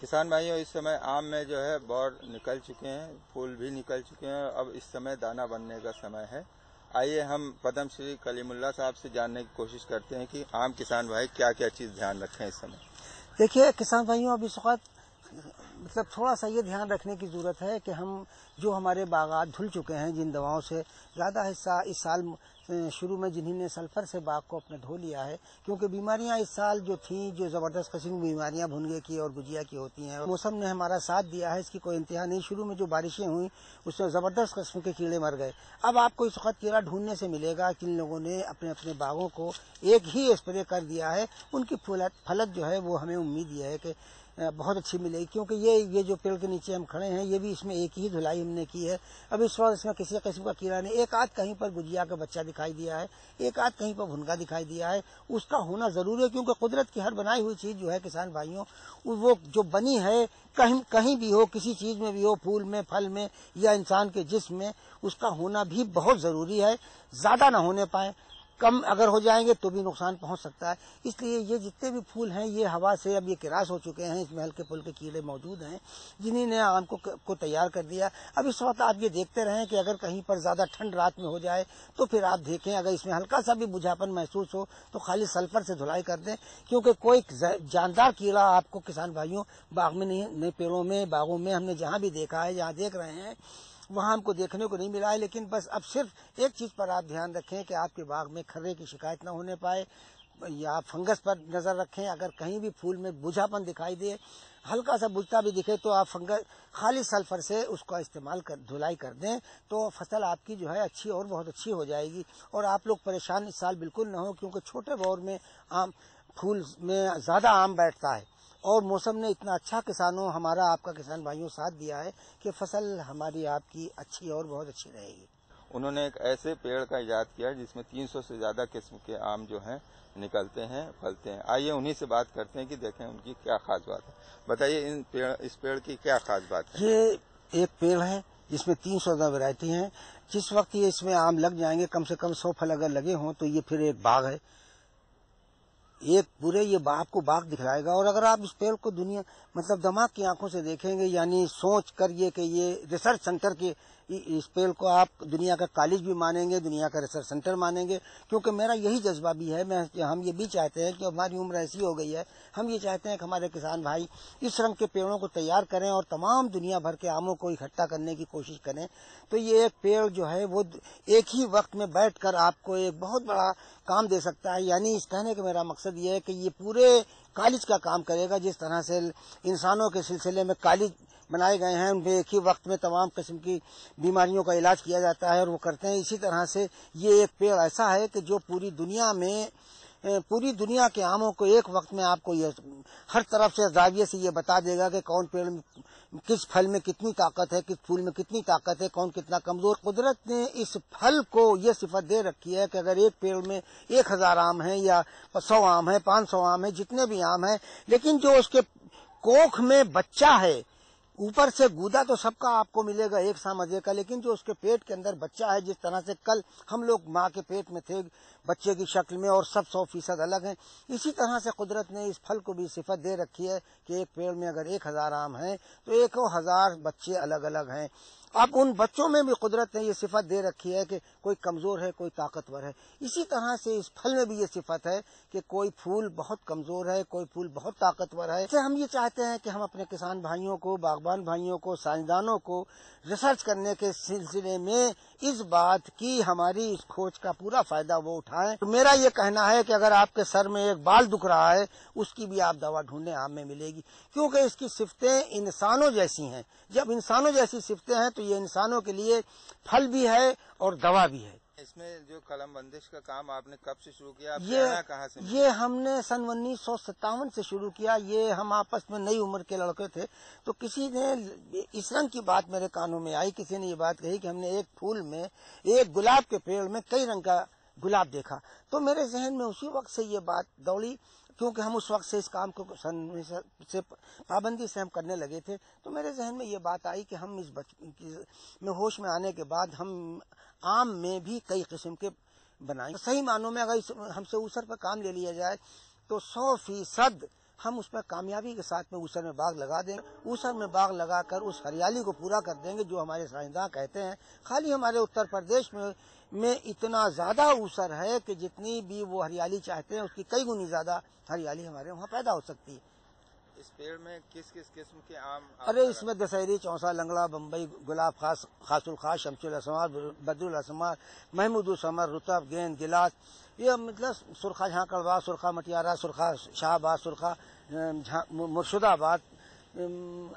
किसान भाइयों, इस समय आम में जो है बौर निकल चुके हैं, फूल भी निकल चुके हैं। अब इस समय दाना बनने का समय है। आइए हम पद्मश्री कलीमुल्लाह साहब से जानने की कोशिश करते हैं कि आम किसान भाई क्या क्या चीज ध्यान रखें इस समय। देखिए किसान भाइयों, अब इस वक्त मतलब थोड़ा सा ये ध्यान रखने की जरूरत है कि हम जो हमारे बागात धुल चुके हैं, जिन दवाओं से ज़्यादा हिस्सा इस साल शुरू में जिन्होंने सल्फर से बाग को अपने धो लिया है, क्योंकि बीमारियां इस साल जो थी, जो ज़बरदस्त किस्म की बीमारियां भुनगे की और गुजिया की होती हैं, मौसम ने हमारा साथ दिया है, इसकी कोई इंतहा नहीं। शुरू में जो बारिशें हुई उसमें ज़बरदस्त किस्म के कीड़े मर गए। अब आपको इस वक्त कीड़ा ढूंढने से मिलेगा जिन लोगों ने अपने अपने बागों को एक ही स्प्रे कर दिया है, उनकी फलत जो है वो हमें उम्मीद ये है कि बहुत अच्छी मिलेगी, क्योंकि ये जो पेड़ के नीचे हम खड़े हैं, ये भी इसमें एक ही धुलाई हमने की है। अब इस वक्त इसमें किसी किस्म का कीड़ा नहीं। एक आध कहीं पर गुजिया का बच्चा दिखाई दिया है, एक आध कहीं पर भुनगा दिखाई दिया है। उसका होना जरूरी है, क्योंकि कुदरत की हर बनाई हुई चीज जो है किसान भाइयों, वो जो बनी है कहीं कहीं भी हो, किसी चीज में भी हो, फूल में, फल में या इंसान के जिस्म में, उसका होना भी बहुत जरूरी है। ज्यादा ना होने पाए, कम अगर हो जाएंगे तो भी नुकसान पहुंच सकता है। इसलिए ये जितने भी फूल हैं ये हवा से अब ये किरास हो चुके हैं, इसमें हल्के फुल्के कीड़े मौजूद हैं जिन्होंने आम को तैयार कर दिया। अब इस वक्त आप ये देखते रहें कि अगर कहीं पर ज्यादा ठंड रात में हो जाए तो फिर आप देखें, अगर इसमें हल्का सा भी बुझापन महसूस हो तो खाली सल्फर से धुलाई कर दें, क्योंकि कोई जानदार कीड़ा आपको किसान भाइयों बाग में नहीं, पेड़ों में, बागों में हमने जहां भी देखा है, जहां देख रहे हैं वहां हमको देखने को नहीं मिला है। लेकिन बस अब सिर्फ एक चीज पर आप ध्यान रखें कि आपके बाग में खर्रे की शिकायत न होने पाए, या फंगस पर नजर रखें। अगर कहीं भी फूल में बुझापन दिखाई दे, हल्का सा बुझता भी दिखे, तो आप फंगस खाली सल्फर से उसका इस्तेमाल कर धुलाई कर दें, तो फसल आपकी जो है अच्छी और बहुत अच्छी हो जाएगी। और आप लोग परेशान इस साल बिल्कुल न हो, क्योंकि छोटे बौर में आम फूल में ज्यादा आम बैठता है और मौसम ने इतना अच्छा किसानों, हमारा आपका किसान भाइयों साथ दिया है कि फसल हमारी आपकी अच्छी और बहुत अच्छी रहेगी। उन्होंने एक ऐसे पेड़ का इजाद किया जिसमें 300 से ज्यादा किस्म के आम जो हैं निकलते हैं, फलते हैं। आइए उन्हीं से बात करते हैं कि देखें उनकी क्या खास बात है। बताइए इस पेड़ की क्या खास बात है। ये एक पेड़ है जिसमें 300 वैरायटी है। जिस वक्त ये इसमें आम लग जाएंगे, कम से कम 100 फल अगर लगे हों, तो ये फिर एक बाग है, एक पूरे ये बाग को बाग दिखलाएगा। और अगर आप इस पेड़ को दुनिया मतलब दिमाग की आंखों से देखेंगे, यानी सोच कर ये कि ये रिसर्च सेंटर के, इस पेड़ को आप दुनिया का कॉलेज भी मानेंगे, दुनिया का रिसर्च सेंटर मानेंगे, क्योंकि मेरा यही जज्बा भी है। हम ये भी चाहते हैं कि हमारी उम्र ऐसी हो गई है, हम ये चाहते हैं कि हमारे किसान भाई इस रंग के पेड़ों को तैयार करें और तमाम दुनिया भर के आमों को इकट्ठा करने की कोशिश करें। तो ये एक पेड़ जो है वो एक ही वक्त में बैठकर आपको एक बहुत बड़ा काम दे सकता है। यानी इस कहने का मेरा मकसद ये है कि ये पूरे कॉलेज का काम करेगा। जिस तरह से इंसानों के सिलसिले में कॉलेज बनाए गए हैं, उनमें एक ही वक्त में तमाम किस्म की बीमारियों का इलाज किया जाता है और वो करते हैं, इसी तरह से ये एक पेड़ ऐसा है कि जो पूरी दुनिया के आमों को एक वक्त में आपको ये हर तरफ से जाविये से ये बता देगा कि कौन पेड़ में किस फल में कितनी ताकत है, किस फूल में कितनी ताकत है, कौन कितना कमजोर। कुदरत ने इस फल को ये सिफत दे रखी है कि अगर एक पेड़ में 1000 आम है या 100 आम है, 500 आम है, जितने भी आम है, लेकिन जो उसके कोख में बच्चा है, ऊपर से गूदा तो सबका आपको मिलेगा एक सा मजे का, लेकिन जो उसके पेट के अंदर बच्चा है, जिस तरह से कल हम लोग माँ के पेट में थे बच्चे की शक्ल में और सब 100% अलग हैं, इसी तरह से कुदरत ने इस फल को भी सिफत दे रखी है कि एक पेड़ में अगर 1000 आम है तो 1000 बच्चे अलग अलग हैं। अब उन बच्चों में भी कुदरत ने ये सिफत दे रखी है कि कोई कमजोर है, कोई ताकतवर है। इसी तरह से इस फल में भी ये सिफत है कि कोई फूल बहुत कमजोर है, कोई फूल बहुत ताकतवर है। हम ये चाहते हैं कि हम अपने किसान भाइयों को, बागबान भाइयों को, साइंसदानों को रिसर्च करने के सिलसिले में इस बात की हमारी इस खोज का पूरा फायदा वो उठाएं। तो मेरा ये कहना है कि अगर आपके सर में एक बाल दुख रहा है, उसकी भी आप दवा ढूंढें, आम में मिलेगी, क्योंकि इसकी सिफ्तें इंसानों जैसी हैं। जब इंसानों जैसी सिफ्तें हैं तो ये इंसानों के लिए फल भी है और दवा भी है। इसमें जो कलम बंदिश का काम आपने कब से शुरू किया, कहाँ से? ये हमने सन 1957 से शुरू किया। ये हम आपस में नई उम्र के लड़के थे, तो किसी ने इस रंग की बात मेरे कानों में आई, किसी ने ये बात कही कि हमने एक फूल में, एक गुलाब के पेड़ में कई रंग का गुलाब देखा। तो मेरे जहन में उसी वक्त से ये बात दौड़ी, क्योंकि हम उस वक्त से इस काम को से पाबंदी से हम करने लगे थे। तो मेरे जहन में ये बात आई कि हम इस में होश में आने के बाद हम आम में भी कई किस्म के बनाएंगे। सही मानों में अगर हमसे ऊसर पर काम ले लिया जाए तो 100% हम उसमें कामयाबी के साथ में ऊसर में बाग लगा देंगे। ऊसर में बाग लगाकर उस हरियाली को पूरा कर देंगे जो हमारे साइंसदान कहते हैं। खाली हमारे उत्तर प्रदेश में इतना ज्यादा ऊसर है कि जितनी भी वो हरियाली चाहते हैं उसकी कई गुनी ज्यादा हरियाली हमारे वहाँ पैदा हो सकती है। इस पेड़ में किस किस किस्म के आम? अरे इसमें दशहरी, चौसा, लंगड़ा, बम्बई, गुलाब खास, खासुल खास, शमसुल असमार, बदरुल असमार, महमूद समर, रुतब, गेंद, गिलास, ये मतलब सुरखा झांकड़बाग, सुरखा मटियारा, सुरखा शाहबाद, सुरखा मुर्शिदाबाद,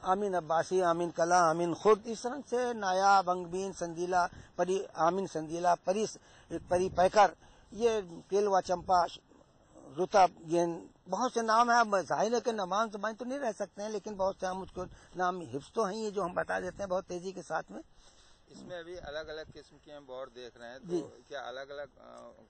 आमीन अब्बासी, आमीन कला, आमीन खुद, इस तरह से नायाब, अंगबीन, संदीला, परी, आमीन संदीला, परी पैकर, ये केलवा चंपा, रुतब, गेंद, बहुत से नाम है। जाहिर है कि नाम जबान तो नहीं रह सकते हैं, लेकिन बहुत से हम मुझको नाम हिफ्ज तो हैं, ये जो हम बता देते हैं बहुत तेजी के साथ में। इसमें अभी अलग अलग किस्म की हम बौर देख रहे हैं, तो क्या अलग अलग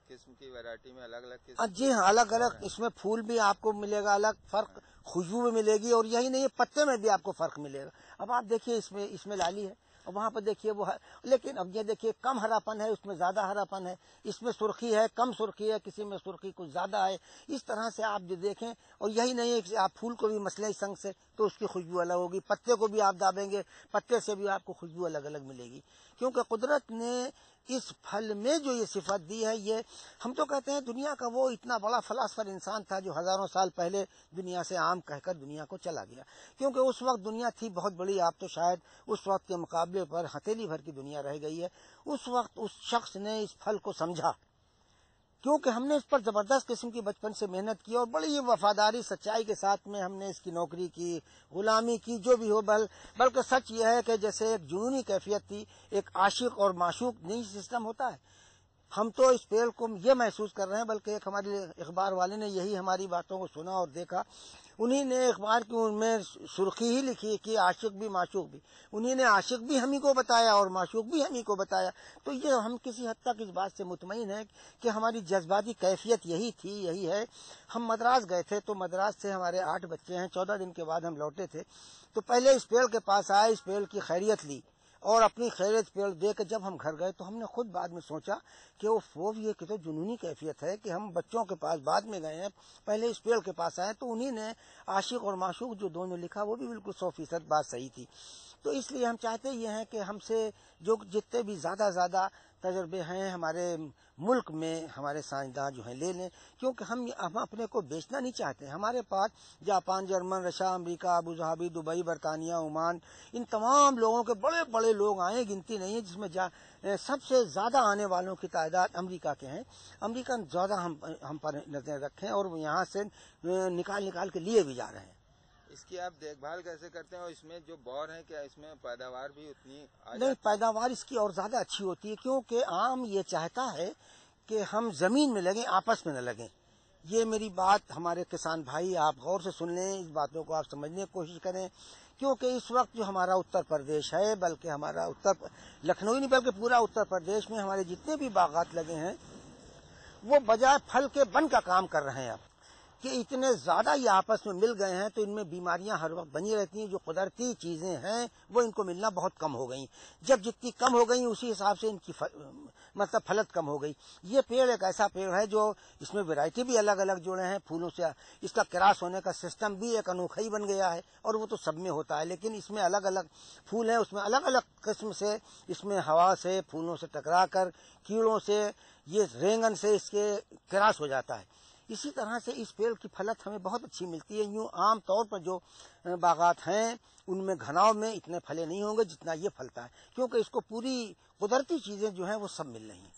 किस्म की वैरायटी में अलग अलग किस्म? जी हाँ, अलग अलग इसमें फूल भी आपको मिलेगा, अलग फर्क खुशबू भी मिलेगी, और यही नहीं पत्ते में भी आपको फर्क मिलेगा। अब आप देखिए इसमें लाली है और वहाँ पर देखिए वो है, लेकिन अब ये देखिए कम हरापन है, उसमें ज्यादा हरापन है, इसमें सुर्खी है, कम सुर्खी है, किसी में सुर्खी कुछ ज्यादा है। इस तरह से आप जो देखें, और यही नहीं है कि आप फूल को भी मसले इस संग से तो उसकी खुशबू अलग होगी, पत्ते को भी आप दाबेंगे, पत्ते से भी आपको खुशबू अलग अलग मिलेगी। क्योंकि कुदरत ने इस फल में जो ये सिफत दी है, ये हम तो कहते हैं दुनिया का वो इतना बड़ा फलासफर इंसान था जो हजारों साल पहले दुनिया से आम कहकर दुनिया को चला गया। क्योंकि उस वक्त दुनिया थी बहुत बड़ी, आप तो शायद उस वक्त के मुकाबले पर हथेली भर की दुनिया रह गई है। उस वक्त उस शख्स ने इस फल को समझा, क्योंकि हमने इस पर जबरदस्त किस्म की बचपन से मेहनत की और बड़ी वफादारी सच्चाई के साथ में हमने इसकी नौकरी की, गुलामी की, जो भी हो। बल्कि सच यह है कि जैसे एक जुनूनी कैफियत थी, एक आशिक और माशूक नहीं सिस्टम होता है, हम तो इस पेड़ को ये महसूस कर रहे हैं। बल्कि एक हमारे अखबार वाले ने यही हमारी बातों को सुना और देखा, उन्हीं ने अखबार की उनमें सुर्खी ही लिखी कि आशिक भी माशूक भी, उन्हीं ने आशिक भी हमी को बताया और माशूक भी हमी को बताया। तो ये हम किसी हद तक इस बात से मुतमईन है कि हमारी जज्बाती कैफियत यही थी, यही है। हम मद्रास गए थे, तो मद्रास से हमारे 8 बच्चे हैं, 14 दिन के बाद हम लौटे थे। तो पहले इस पेड़ के पास आए, इस पेड़ की खैरियत ली और अपनी खैरियत पेड़ देख जब हम घर गए तो हमने खुद बाद में सोचा कि वो ये कि तो जुनूनी कैफियत है कि हम बच्चों के पास बाद में गए हैं, पहले इस पेड़ के पास आए। तो उन्हीं ने आशिक और माशूक जो दोनों लिखा, वो भी बिल्कुल 100% बात सही थी। तो इसलिए हम चाहते ये हैं कि हमसे जो जितने भी ज्यादा तजर्बे हैं हमारे मुल्क में, हमारे साइंसदान जो हैं ले लें, क्योंकि हम अपने को बेचना नहीं चाहते। हमारे पास Japan, German, Russia, America, Abu Dhabi, Dubai, बरतानिया, ओमान, इन तमाम लोगों के बड़े बड़े लोग आए, गिनती नहीं है, जिसमें सबसे ज्यादा आने वालों की तादाद अमेरिका के हैं। अमेरिका ज्यादा हम पर नजर रखें और यहाँ से निकाल के लिए भी जा रहे हैं। इसकी आप देखभाल कैसे करते हैं और इसमें जो बौर है क्या इसमें पैदावार भी उतनी नहीं, पैदावार इसकी और ज्यादा अच्छी होती है, क्योंकि आम ये चाहता है कि हम जमीन में लगें, आपस में न लगें। ये मेरी बात हमारे किसान भाई आप गौर से सुन लें, इस बातों को आप समझने की कोशिश करें। क्योंकि इस वक्त जो हमारा उत्तर प्रदेश है, बल्कि हमारा लखनऊ नहीं बल्कि पूरा उत्तर प्रदेश में हमारे जितने भी बागात लगे हैं, वो बजाय फल के वन का काम कर रहे हैं। अब कि इतने ज्यादा ये आपस में मिल गए हैं तो इनमें बीमारियां हर वक्त बनी रहती हैं। जो कुदरती चीजें हैं वो इनको मिलना बहुत कम हो गई। जब जितनी कम हो गई उसी हिसाब से इनकी मतलब फलत कम हो गई। ये पेड़ एक ऐसा पेड़ है जो इसमें वैरायटी भी अलग अलग जोड़े हैं, फूलों से इसका क्रॉस होने का सिस्टम भी एक अनोखा ही बन गया है और वो तो सब में होता है। लेकिन इसमें अलग अलग फूल है, उसमें अलग अलग किस्म से इसमें हवा से, फूलों से टकरा कर, कीड़ों से, ये रेंगन से इसके क्रॉस हो जाता है। इसी तरह से इस पेड़ की फलत हमें बहुत अच्छी मिलती है। यूं आम तौर पर जो बागात हैं उनमें घनाव में इतने फले नहीं होंगे जितना ये फलता है, क्योंकि इसको पूरी कुदरती चीजें जो हैं वो सब मिल रही हैं।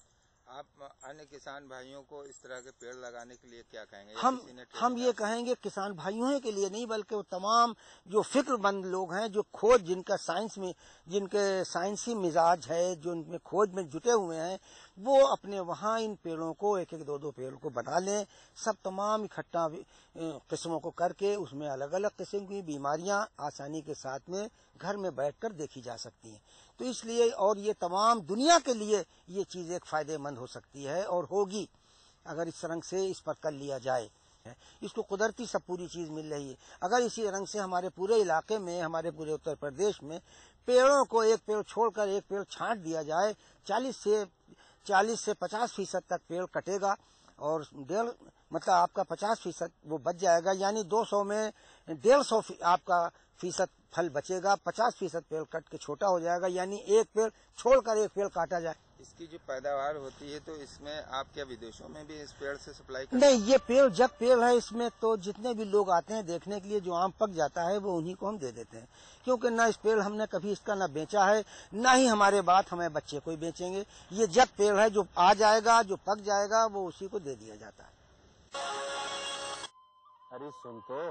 आप अन्य किसान भाइयों को इस तरह के पेड़ लगाने के लिए क्या कहेंगे? हम ये कहेंगे किसान भाइयों के लिए नहीं, बल्कि वो तमाम जो फिक्रमंद लोग हैं, जो खोज जिनका साइंस में, जिनके साइंसी मिजाज है, जो इनमें खोज में जुटे हुए हैं, वो अपने वहाँ इन पेड़ों को एक दो पेड़ को बना लें। सब तमाम इकट्ठा किस्मों को करके उसमें अलग अलग किस्म की बीमारियां आसानी के साथ में घर में बैठकर देखी जा सकती हैं। तो इसलिए और ये तमाम दुनिया के लिए ये चीज एक फायदेमंद हो सकती है और होगी अगर इस रंग से इस पर कर लिया जाए। इसको कुदरती सब पूरी चीज मिल रही है। अगर इसी रंग से हमारे पूरे इलाके में, हमारे पूरे उत्तर प्रदेश में पेड़ों को एक पेड़ छोड़कर एक पेड़ छांट दिया जाए, 40 से 50% तक पेड़ कटेगा और मतलब आपका 50% वो बच जाएगा, यानी 200 में 150 आपका फीसद फल बचेगा, 50% पेड़ कट के छोटा हो जाएगा, यानी एक पेड़ छोड़कर एक पेड़ काटा जाए। इसकी जो पैदावार होती है तो इसमें आप क्या विदेशों में भी इस पेड़ से सप्लाई करते नहीं, ये पेड़ जब पेड़ है इसमें, तो जितने भी लोग आते हैं देखने के लिए, जो आम पक जाता है वो उन्हीं को हम दे देते हैं, क्योंकि न इस पेड़ हमने कभी इसका न बेचा है, न ही हमारे बाद हमें बच्चे कोई बेचेंगे। ये जब पेड़ है जो आ जाएगा, जो पक जाएगा, वो उसी को दे दिया जाता है। अरे सुन तो।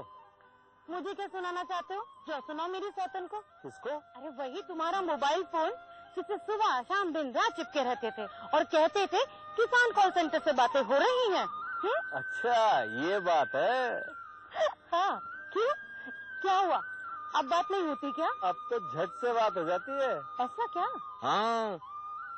मुझे क्या सुनाना चाहते हो? जो सुनाओ मेरी सौतन को। किसको? अरे वही तुम्हारा मोबाइल फोन जिससे सुबह शाम दिन रात चिपके रहते थे और कहते थे किसान कॉल सेंटर से बातें हो रही हैं। अच्छा ये बात है। हाँ, क्यों, क्या हुआ? अब बात नहीं होती क्या? अब तो झट से बात हो जाती है। ऐसा क्या? हाँ,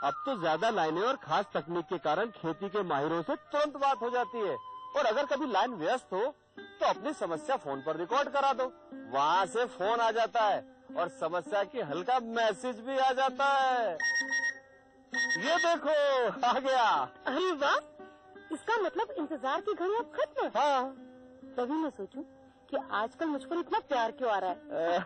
अब तो ज्यादा लाइनें और खास तकनीक के कारण खेती के माहिरों से तुरंत बात हो जाती है। और अगर कभी लाइन व्यस्त हो तो अपनी समस्या फोन पर रिकॉर्ड करा दो, वहाँ से फोन आ जाता है और समस्या की हल का मैसेज भी आ जाता है। ये देखो आ गया। अरे वाह, इसका मतलब इंतजार की घड़ी अब खत्म। हाँ, तभी मैं सोचूं कि आजकल मुझ पर इतना प्यार क्यों आ रहा है।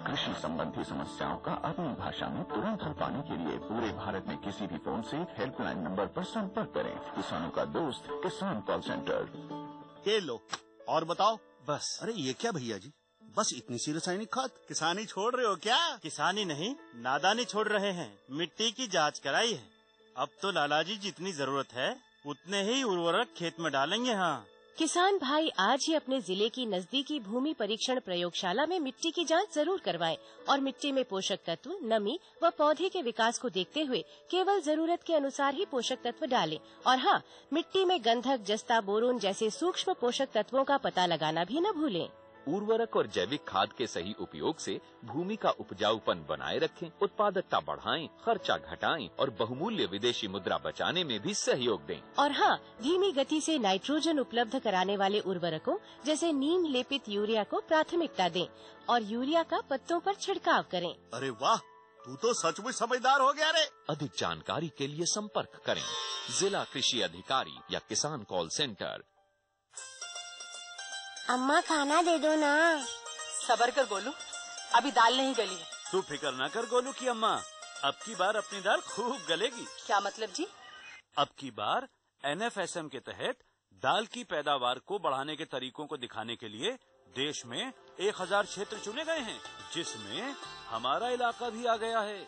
कृषि संबंधी समस्याओं का अपनी भाषा में तुरंत हल पाने के लिए पूरे भारत में किसी भी फोन से हेल्पलाइन नंबर पर संपर्क करें। किसानों का दोस्त किसान कॉल सेंटर। ये लो और बताओ। बस। अरे ये क्या भैया जी, बस इतनी सी रासायनिक खाद? किसानी छोड़ रहे हो क्या? किसानी नहीं, नादानी छोड़ रहे हैं। मिट्टी की जांच कराई है। अब तो लाला जी जितनी जरूरत है उतने ही उर्वरक खेत में डालेंगे। हाँ, किसान भाई आज ही अपने जिले की नजदीकी भूमि परीक्षण प्रयोगशाला में मिट्टी की जांच जरूर करवाएं और मिट्टी में पोषक तत्व, नमी व पौधे के विकास को देखते हुए केवल जरूरत के अनुसार ही पोषक तत्व डालें। और हाँ, मिट्टी में गंधक, जस्ता, बोरोन जैसे सूक्ष्म पोषक तत्वों का पता लगाना भी न भूलें। उर्वरक और जैविक खाद के सही उपयोग से भूमि का उपजाऊपन बनाए रखें, उत्पादकता बढ़ाएं, खर्चा घटाएं और बहुमूल्य विदेशी मुद्रा बचाने में भी सहयोग दें। और हाँ, धीमी गति से नाइट्रोजन उपलब्ध कराने वाले उर्वरकों जैसे नीम लेपित यूरिया को प्राथमिकता दें और यूरिया का पत्तों पर छिड़काव करें। अरे वाह, तू तो सचमुच समझदार हो गया रे। अधिक जानकारी के लिए संपर्क करें जिला कृषि अधिकारी या किसान कॉल सेंटर। अम्मा खाना दे दो ना। सबर कर गोलू, अभी दाल नहीं गली है। तू फिक्र न कर गोलू की अम्मा, अब की बार अपनी दाल खूब गलेगी। क्या मतलब जी? अब की बार NFSM के तहत दाल की पैदावार को बढ़ाने के तरीकों को दिखाने के लिए देश में 1000 क्षेत्र चुने गए हैं, जिसमें हमारा इलाका भी आ गया है।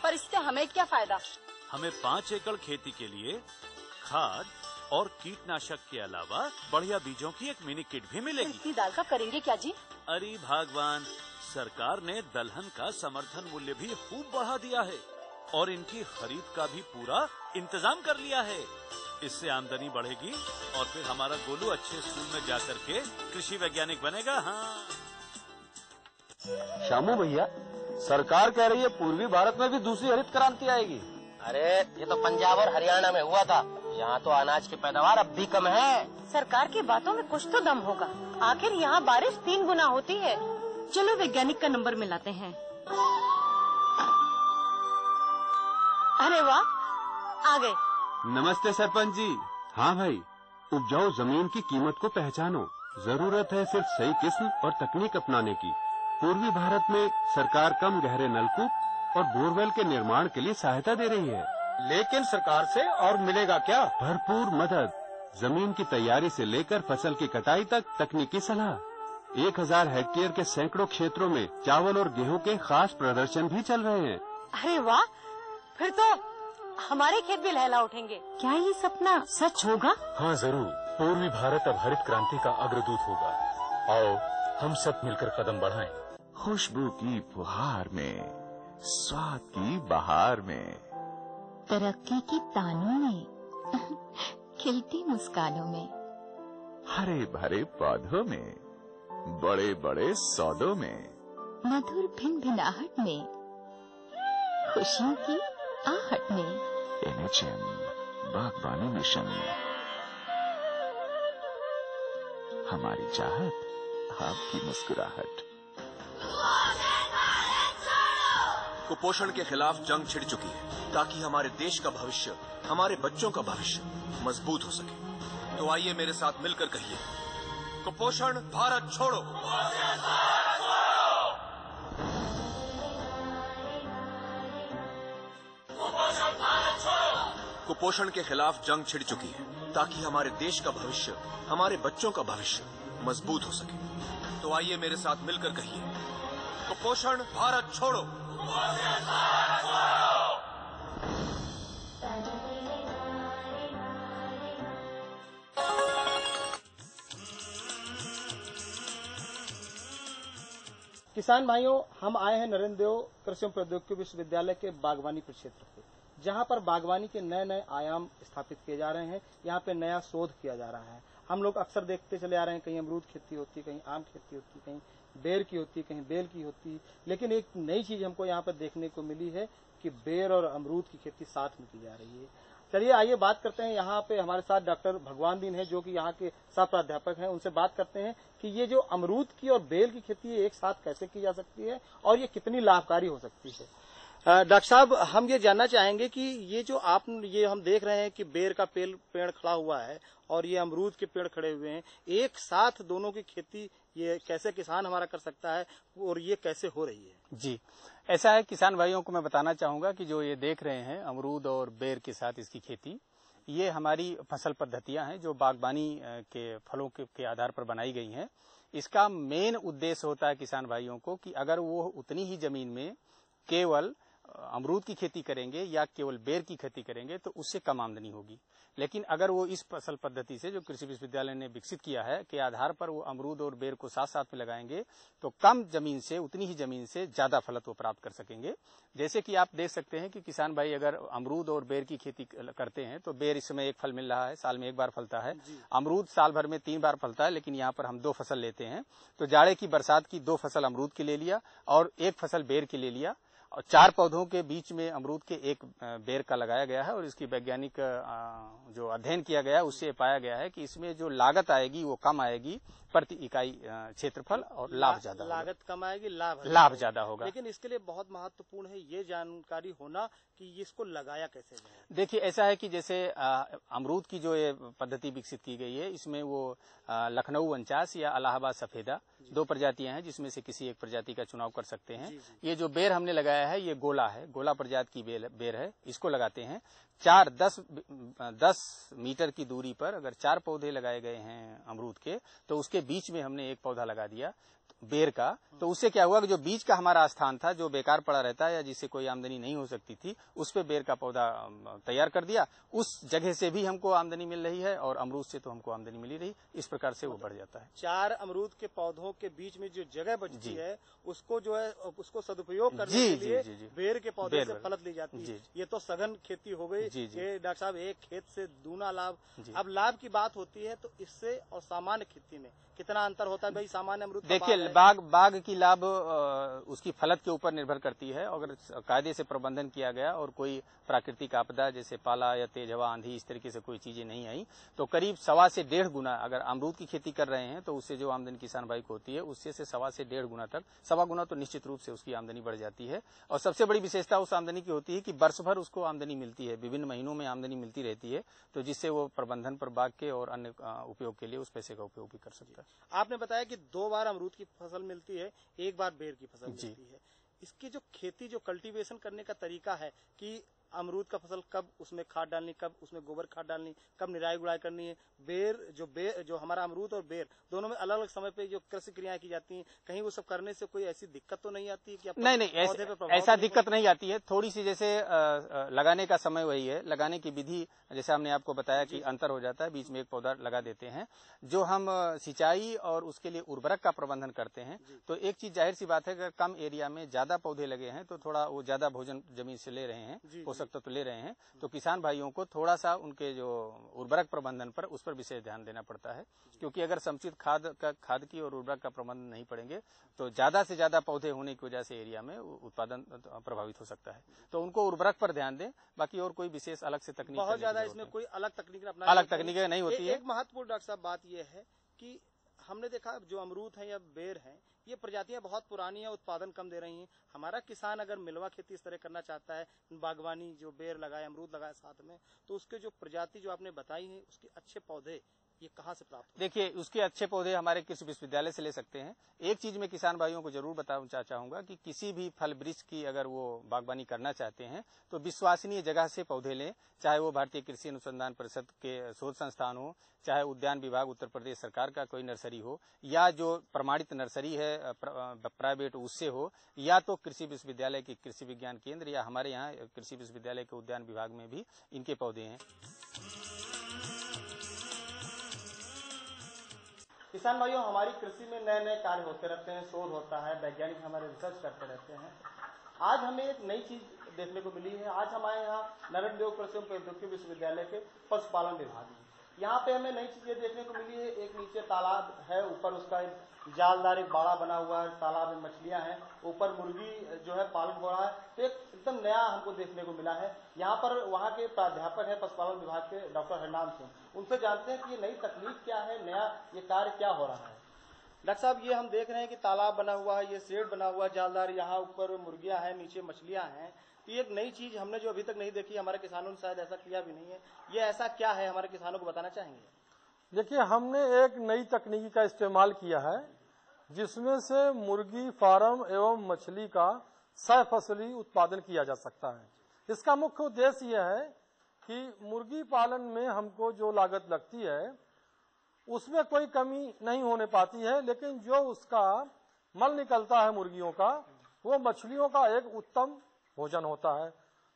पर इससे हमें क्या फायदा? हमें 5 एकड़ खेती के लिए खाद और कीटनाशक के अलावा बढ़िया बीजों की एक मिनी किट भी मिलेगी। इतनी दाल का करेंगे क्या जी? अरे भगवान, सरकार ने दलहन का समर्थन मूल्य भी खूब बढ़ा दिया है और इनकी खरीद का भी पूरा इंतजाम कर लिया है। इससे आमदनी बढ़ेगी और फिर हमारा गोलू अच्छे स्कूल में जाकर के कृषि वैज्ञानिक बनेगा। हाँ शामू भैया, सरकार कह रही है पूर्वी भारत में भी दूसरी हरित क्रांति आएगी। अरे ये तो पंजाब और हरियाणा में हुआ था, यहाँ तो अनाज की पैदावार अब भी कम है। सरकार की बातों में कुछ तो दम होगा, आखिर यहाँ बारिश 3 गुना होती है। चलो वैज्ञानिक का नंबर मिलाते हैं। अरे वाह, आ गए। नमस्ते सरपंच जी। हाँ भाई, उपजाऊ जमीन की कीमत को पहचानो। जरूरत है सिर्फ सही किस्म और तकनीक अपनाने की। पूर्वी भारत में सरकार कम गहरे नलकूप और बोरवेल के निर्माण के लिए सहायता दे रही है। लेकिन सरकार से और मिलेगा क्या? भरपूर मदद, जमीन की तैयारी से लेकर फसल की कटाई तक तकनीकी सलाह। 1000 हेक्टेयर के सैकड़ों क्षेत्रों में चावल और गेहूं के खास प्रदर्शन भी चल रहे हैं। अरे वाह, फिर तो हमारे खेत भी लहला उठेंगे। क्या ये सपना सच होगा? हाँ जरूर, पूर्वी भारत अब हरित क्रांति का अग्रदूत होगा। आओ हम सब मिलकर कदम बढ़ाएं। खुशबू की फुहार में, स्वाद की बहार में, तरक्की की तानों में, खिलती मुस्कानों में, हरे भरे पौधों में, बड़े बड़े सौदों में, मधुर भिनभिनाहट में, खुशियों की आहट में। NHM बागवानी मिशन, हमारी चाहत, आपकी मुस्कुराहट। कुपोषण के खिलाफ जंग छिड़ चुकी है ताकि हमारे देश का भविष्य, हमारे बच्चों का भविष्य मजबूत हो सके। तो आइए मेरे साथ मिलकर कहिए, कुपोषण भारत छोड़ो। कुपोषण के खिलाफ जंग छिड़ चुकी है, ताकि हमारे देश का भविष्य, हमारे बच्चों का भविष्य मजबूत हो सके। तो आइए मेरे साथ मिलकर कहिए, कुपोषण भारत छोड़ो। किसान भाइयों, हम आए हैं नरेंद्र देव कृषि एवं प्रौद्योगिकी विश्वविद्यालय के बागवानी प्रक्षेत्र पे, जहां पर बागवानी के नए नए आयाम स्थापित किए जा रहे हैं। यहाँ पे नया शोध किया जा रहा है। हम लोग अक्सर देखते चले आ रहे हैं, कहीं अमरूद खेती होती, कहीं आम खेती होती, कहीं बेर की होती, कहीं बेल की होती, लेकिन एक नई चीज हमको यहाँ पर देखने को मिली है कि बेर और अमरूद की खेती साथ में की जा रही है। चलिए आइए बात करते हैं। यहाँ पे हमारे साथ डॉक्टर भगवान दीन है, जो कि यहाँ के सह प्राध्यापक हैं। उनसे बात करते हैं कि ये जो अमरूद की और बेल की खेती एक साथ कैसे की जा सकती है और ये कितनी लाभकारी हो सकती है। डॉक्टर साहब, हम ये जानना चाहेंगे कि ये जो ये हम देख रहे हैं कि बेर का पेड़ खड़ा हुआ है और ये अमरूद के पेड़ खड़े हुए हैं, एक साथ दोनों की खेती ये कैसे किसान हमारा कर सकता है और ये कैसे हो रही है? जी, ऐसा है। किसान भाइयों को मैं बताना चाहूंगा कि जो ये देख रहे हैं अमरूद और बेर के साथ इसकी खेती, ये हमारी फसल पद्धतियां हैं जो बागबानी के फलों के आधार पर बनाई गई हैं। इसका मेन उद्देश्य होता है किसान भाइयों को कि अगर वो उतनी ही जमीन में केवल अमरूद की खेती करेंगे या केवल बेर की खेती करेंगे तो उससे कम आमदनी होगी। लेकिन अगर वो इस फसल पद्धति से जो कृषि विश्वविद्यालय ने विकसित किया है के आधार पर वो अमरूद और बेर को साथ साथ में लगाएंगे तो कम जमीन से, उतनी ही जमीन से ज्यादा फल वो प्राप्त कर सकेंगे। जैसे कि आप देख सकते हैं कि किसान भाई अगर अमरूद और बेर की खेती करते हैं तो बेर इस समय एक फल मिल रहा है, साल में एक बार फलता है। अमरूद साल भर में 3 बार फलता है, लेकिन यहाँ पर हम 2 फसल लेते हैं। तो जाड़े की बरसात की 2 फसल अमरूद के ले लिया और 1 फसल बेर के ले लिया और 4 पौधों के बीच में अमरूद के 1 बेर का लगाया गया है। और इसकी वैज्ञानिक जो अध्ययन किया गया उससे पाया गया है कि इसमें जो लागत आएगी वो कम आएगी प्रति इकाई क्षेत्रफल और लाभ ज्यादा। लागत कम आएगी, लाभ ज्यादा होगा। लेकिन इसके लिए बहुत महत्वपूर्ण है ये जानकारी होना कि इसको लगाया कैसे जाए। देखिए, ऐसा है कि जैसे अमरूद की जो ये पद्धति विकसित की गई है, इसमें वो लखनऊ 49 या इलाहाबाद सफेदा 2 प्रजातियां हैं, जिसमें से किसी एक प्रजाति का चुनाव कर सकते हैं। ये जो बेर हमने लगाया है ये गोला है, गोला प्रजाति की बेर है। इसको लगाते हैं 10 मीटर की दूरी पर। अगर 4 पौधे लगाए गए हैं अमरूद के तो उसके बीच में हमने 1 पौधा लगा दिया बेर का। तो उससे क्या हुआ कि जो बीच का हमारा स्थान था जो बेकार पड़ा रहता है या जिससे कोई आमदनी नहीं हो सकती थी, उस पे बेर का पौधा तैयार कर दिया। उस जगह से भी हमको आमदनी मिल रही है और अमरूद से तो हमको आमदनी मिल ही रही। इस प्रकार से वो बढ़ जाता है। 4 अमरूद के पौधों के बीच में जो जगह बचती है उसको जो है उसको सदुपयोग करने के लिए बेर के पौधे से फलत ली जाती है। ये तो सघन खेती हो गई। ये डॉक्टर साहब एक खेत से दूना लाभ। अब लाभ की बात होती है तो इससे और सामान्य खेती में कितना अंतर होता है भाई? सामान्य अमरूद देखिए, बाग की लाभ उसकी फलत के ऊपर निर्भर करती है। अगर कायदे से प्रबंधन किया गया और कोई प्राकृतिक आपदा जैसे पाला या तेज हवा, आंधी, इस तरीके से कोई चीजें नहीं आई तो करीब 1.25 से 1.5 गुना अगर अमरूद की खेती कर रहे हैं तो उससे जो आमदनी किसान भाई को होती है उससे 1.25 से 1.5 गुना तक, 1.25 गुना तो निश्चित रूप से उसकी आमदनी बढ़ जाती है। और सबसे बड़ी विशेषता उस आमदनी की होती है कि वर्ष भर उसको आमदनी मिलती है, विभिन्न महीनों में आमदनी मिलती रहती है। तो जिससे वो प्रबंधन पर बाग के और अन्य उपयोग के लिए उस पैसे का उपयोग भी कर सकता है। आपने बताया कि 2 बार अमरूद की फसल मिलती है, 1 बार बेर की फसल मिलती है। इसकी जो खेती जो कल्टीवेशन करने का तरीका है कि अमरूद का फसल कब उसमें खाद डालनी, कब उसमें गोबर खाद डालनी, कब निराई गुड़ाई करनी है। बेर जो हमारा अमरूद और बेर दोनों में अलग अलग समय पे जो कृषि क्रियाएं की जाती हैं, कहीं वो सब करने से कोई ऐसी दिक्कत तो नहीं आती है कि नहीं, ऐसा दिक्कत नहीं आती है। थोड़ी सी जैसे लगाने का समय वही है, लगाने की विधि जैसे हमने आपको बताया कि अंतर हो जाता है, बीच में 1 पौधा लगा देते हैं। जो हम सिंचाई और उसके लिए उर्वरक का प्रबंधन करते हैं तो एक चीज जाहिर सी बात है कि कम एरिया में ज्यादा पौधे लगे हैं तो थोड़ा वो ज्यादा भोजन जमीन से ले रहे हैं, पोषक तत्व ले रहे हैं। तो किसान भाइयों को थोड़ा सा उनके जो उर्वरक प्रबंधन पर उस पर विशेष ध्यान देना पड़ता है, क्योंकि अगर समुचित खाद की और उर्वरक का प्रबंधन नहीं पड़ेंगे तो ज्यादा से ज्यादा पौधे होने की वजह से एरिया में उत्पादन प्रभावित हो सकता है। तो उनको उर्वरक पर ध्यान दें, बाकी और कोई विशेष अलग से तकनीक बहुत ज्यादा इसमें कोई अलग तकनीक अलग तकनीकें नहीं होती है। एक महत्वपूर्ण डॉक्टर साहब बात यह है कि हमने देखा जो अमरूद है या बेर है, ये प्रजातियां बहुत पुरानी है, उत्पादन कम दे रही हैं। हमारा किसान अगर मिलवा खेती इस तरह करना चाहता है, बागवानी जो बेर लगाए, अमरूद लगाए साथ में, तो उसके जो प्रजाति जो आपने बताई है उसके अच्छे पौधे ये कहाँ से प्राप्त? देखिए, उसके अच्छे पौधे हमारे कृषि विश्वविद्यालय से ले सकते हैं। एक चीज मैं किसान भाइयों को जरूर बताना चाहूंगा कि किसी भी फल वृक्ष की अगर वो बागवानी करना चाहते हैं तो विश्वसनीय जगह से पौधे लें, चाहे वो भारतीय कृषि अनुसंधान परिषद के शोध संस्थान हो, चाहे उद्यान विभाग उत्तर प्रदेश सरकार का कोई नर्सरी हो, या जो प्रमाणित नर्सरी है प्राइवेट उससे हो, या तो कृषि विश्वविद्यालय के कृषि विज्ञान केंद्र या हमारे यहाँ कृषि विश्वविद्यालय के उद्यान विभाग में भी इनके पौधे हैं। किसान भाइयों, हमारी कृषि में नए नए कार्य होते रहते हैं, शोध होता है, वैज्ञानिक हमारे रिसर्च करते रहते हैं। आज हमें एक नई चीज देखने को मिली है। आज हमारे यहाँ नारायण देव कृषि एवं प्रौद्योगिकी विश्वविद्यालय के पशुपालन विभाग में यहाँ पे हमें नई चीजें देखने को मिली है। एक नीचे तालाब है, ऊपर उसका एक जालदार एक बाड़ा बना हुआ है, तालाब में मछलियां हैं, ऊपर मुर्गी जो है पालन हो रहा है। तो एकदम नया हमको देखने को मिला है। यहाँ पर वहाँ के प्राध्यापक है पशुपालन विभाग के डॉक्टर हरनाम सिंह, उनसे जानते हैं कि ये नई तकनीक क्या है, नया ये कार्य क्या हो रहा है। डॉक्टर साहब, ये हम देख रहे हैं कि तालाब बना हुआ है, ये शेड बना हुआ है जालदार, यहाँ ऊपर मुर्गियां हैं, नीचे मछलियां हैं। तो ये एक नई चीज हमने जो अभी तक नहीं देखी, हमारे किसानों ने शायद ऐसा किया भी नहीं है। ये ऐसा क्या है, हमारे किसानों को बताना चाहेंगे? देखिए, हमने एक नई तकनीकी का इस्तेमाल किया है जिसमें से मुर्गी फार्म एवं मछली का सह फसली उत्पादन किया जा सकता है। इसका मुख्य उद्देश्य यह है कि मुर्गी पालन में हमको जो लागत लगती है उसमें कोई कमी नहीं होने पाती है, लेकिन जो उसका मल निकलता है मुर्गियों का, वो मछलियों का एक उत्तम भोजन होता है।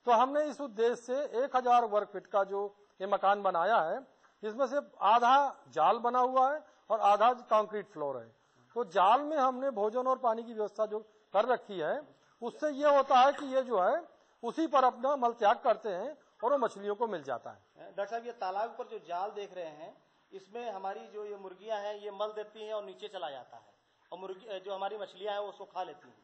तो हमने इस उद्देश्य से 1000 वर्ग फीट का जो ये मकान बनाया है, इसमें से आधा जाल बना हुआ है और आधा कंक्रीट फ्लोर है। तो जाल में हमने भोजन और पानी की व्यवस्था जो कर रखी है, उससे ये होता है कि ये जो है उसी पर अपना मल त्याग करते हैं और वो मछलियों को मिल जाता है। डॉक्टर साहब, ये तालाब पर जो जाल देख रहे हैं, इसमें हमारी जो ये मुर्गियां हैं ये मल देती हैं और नीचे चला जाता है, और मुर्गी जो हमारी मछलियां हैं वो उसको खा लेती हैं।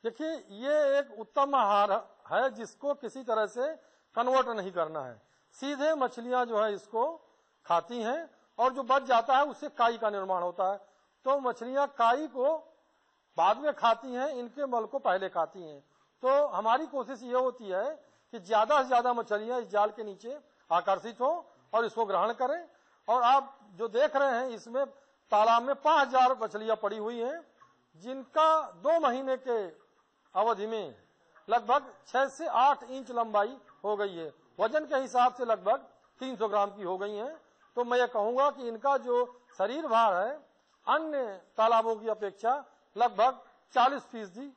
देखिए, ये एक उत्तम आहार है जिसको किसी तरह से कन्वर्ट नहीं करना है। सीधे मछलियां जो है इसको खाती हैं और जो बच जाता है उससे काई का निर्माण होता है। तो मछलियां काई को बाद में खाती हैं, इनके मल को पहले खाती हैं। तो हमारी कोशिश ये होती है कि ज्यादा से ज्यादा मछलियां इस जाल के नीचे आकर्षित हो और इसको ग्रहण करें। और आप जो देख रहे हैं, इसमें तालाब में 5000 मछलियां पड़ी हुई हैं, जिनका 2 महीने के अवधि में लगभग 6 से 8 इंच लंबाई हो गई है। वजन के हिसाब से लगभग 300 ग्राम की हो गई हैं। तो मैं ये कहूंगा कि इनका जो शरीर भार है अन्य तालाबों की अपेक्षा लगभग 40%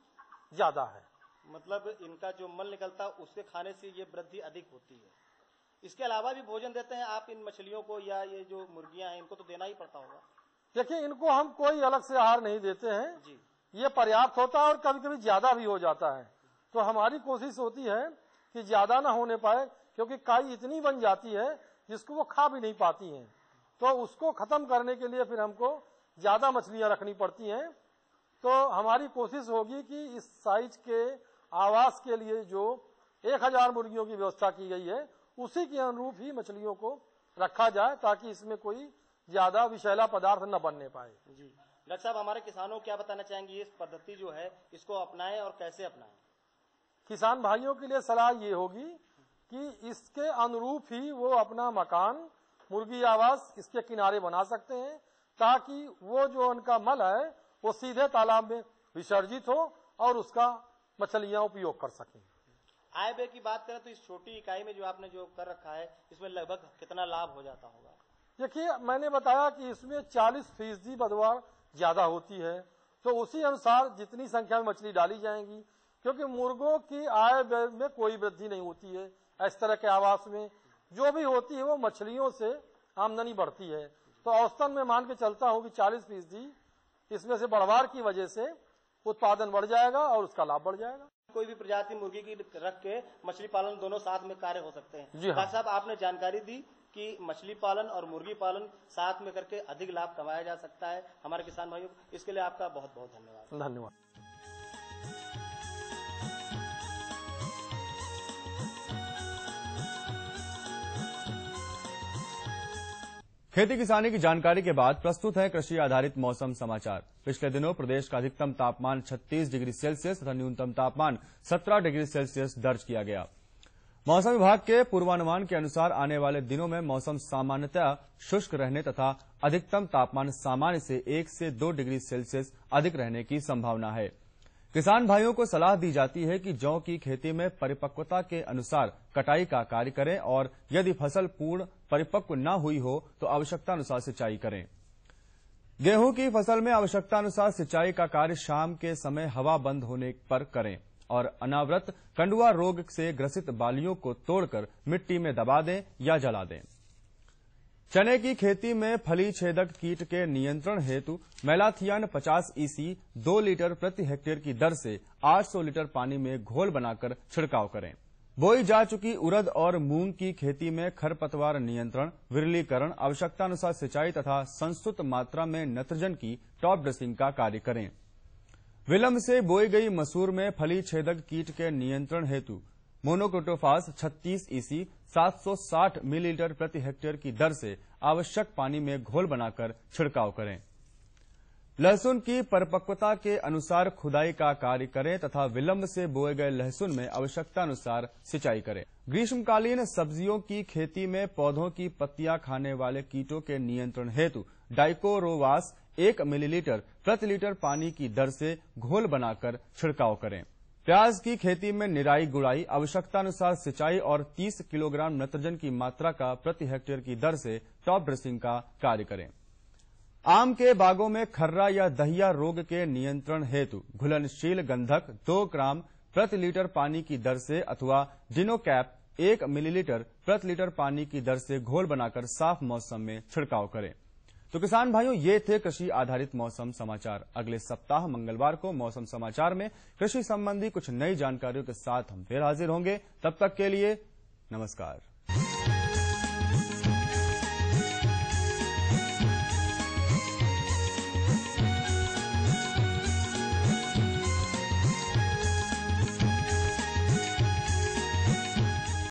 ज्यादा है। मतलब इनका जो मल निकलता है उससे खाने से ये वृद्धि अधिक होती है। इसके अलावा भी भोजन देते हैं आप इन मछलियों को, या ये जो मुर्गियां हैं इनको तो देना ही पड़ता होगा? देखिए, इनको हम कोई अलग से आहार नहीं देते हैं जी। ये पर्याप्त होता है और कभी कभी ज्यादा भी हो जाता है। तो हमारी कोशिश होती है कि ज्यादा ना होने पाए, क्योंकि काई इतनी बन जाती है जिसको वो खा भी नहीं पाती हैं। तो उसको खत्म करने के लिए फिर हमको ज्यादा मछलियां रखनी पड़ती हैं। तो हमारी कोशिश होगी कि इस साइज के आवास के लिए जो 1000 मुर्गियों की व्यवस्था की गई है, उसी के अनुरूप ही मछलियों को रखा जाए, ताकि इसमें कोई ज्यादा विषैला पदार्थ न बनने पाए। जी डॉक्टर साहब, हमारे किसानों को क्या बताना चाहेंगे, इस पद्धति जो है इसको अपनाएं और कैसे अपनाएं? किसान भाइयों के लिए सलाह ये होगी कि इसके अनुरूप ही वो अपना मकान, मुर्गी आवास इसके किनारे बना सकते हैं, ताकि वो जो उनका मल है वो सीधे तालाब में विसर्जित हो और उसका मछलियां उपयोग कर सकें। आय व्यय की बात करें तो इस छोटी इकाई में जो आपने जो कर रखा है, इसमें लगभग कितना लाभ हो जाता होगा? देखिए, मैंने बताया कि इसमें 40% पैदावार ज्यादा होती है। तो उसी अनुसार जितनी संख्या में मछली डाली जाएंगी, क्योंकि मुर्गों की आय व्यय में कोई वृद्धि नहीं होती है, इस तरह के आवास में जो भी होती है वो मछलियों से आमदनी बढ़ती है। तो औसतन में मान के चलता हूँ कि 40% इसमें से बढ़वार की वजह से उत्पादन बढ़ जाएगा और उसका लाभ बढ़ जाएगा। कोई भी प्रजाति मुर्गी की रख के मछली पालन दोनों साथ में कार्य हो सकते हैं। जी हाँ। डॉक्टर साहब, आपने जानकारी दी कि मछली पालन और मुर्गी पालन साथ में करके अधिक लाभ कमाया जा सकता है हमारे किसान भाइयों। इसके लिए आपका बहुत बहुत धन्यवाद। धन्यवाद। खेती किसानी की जानकारी के बाद प्रस्तुत है कृषि आधारित मौसम समाचार। पिछले दिनों प्रदेश का अधिकतम तापमान 36 डिग्री सेल्सियस तथा न्यूनतम तापमान 17 डिग्री सेल्सियस दर्ज किया गया। मौसम विभाग के पूर्वानुमान के अनुसार आने वाले दिनों में मौसम सामान्यतः शुष्क रहने तथा अधिकतम तापमान सामान्य से 1 से 2 डिग्री सेल्सियस अधिक रहने की संभावना है। किसान भाइयों को सलाह दी जाती है कि जौ की खेती में परिपक्वता के अनुसार कटाई का कार्य करें और यदि फसल पूर्ण परिपक्व न हुई हो तो आवश्यकता अनुसार सिंचाई करें। गेहूं की फसल में आवश्यकता अनुसार सिंचाई का कार्य शाम के समय हवा बंद होने पर करें और अनावृत कंडुआ रोग से ग्रसित बालियों को तोड़कर मिट्टी में दबा दें या जला दें। चने की खेती में फली छेदक कीट के नियंत्रण हेतु मैलाथियान 50 EC 2 लीटर प्रति हेक्टेयर की दर से 800 लीटर पानी में घोल बनाकर छिड़काव करें। बोई जा चुकी उड़द और मूंग की खेती में खरपतवार नियंत्रण, विरलीकरण, आवश्यकतानुसार सिंचाई तथा संस्तुत मात्रा में नाइट्रोजन की टॉप ड्रेसिंग का कार्य करें। विलंब से बोई गई मसूर में फली छेदक कीट के नियंत्रण हेतु मोनोक्रोटोफास 36 EC 760 मिलीलीटर प्रति हेक्टेयर की दर से आवश्यक पानी में घोल बनाकर छिड़काव करें। लहसुन की परिपक्वता के अनुसार खुदाई का कार्य करें तथा विलंब से बोए गए लहसुन में आवश्यकता अनुसार सिंचाई करें। ग्रीष्मकालीन सब्जियों की खेती में पौधों की पत्तियां खाने वाले कीटों के नियंत्रण हेतु डाइकोरोवास 1 मिलीलीटर प्रति लीटर पानी की दर से घोल बनाकर छिड़काव करें। प्याज की खेती में निराई गुड़ाई, आवश्यकतानुसार सिंचाई और 30 किलोग्राम नाइट्रोजन की मात्रा का प्रति हेक्टेयर की दर से टॉप ड्रेसिंग का कार्य करें। आम के बागों में खर्रा या दहिया रोग के नियंत्रण हेतु घुलनशील गंधक 2 ग्राम प्रति लीटर पानी की दर से अथवा डिनोकैप 1 मिलीलीटर प्रति लीटर पानी की दर से घोल बनाकर साफ मौसम में छिड़काव करें। तो किसान भाइयों, ये थे कृषि आधारित मौसम समाचार। अगले सप्ताह मंगलवार को मौसम समाचार में कृषि संबंधी कुछ नई जानकारियों के साथ हम फिर हाजिर होंगे। तब तक के लिए नमस्कार।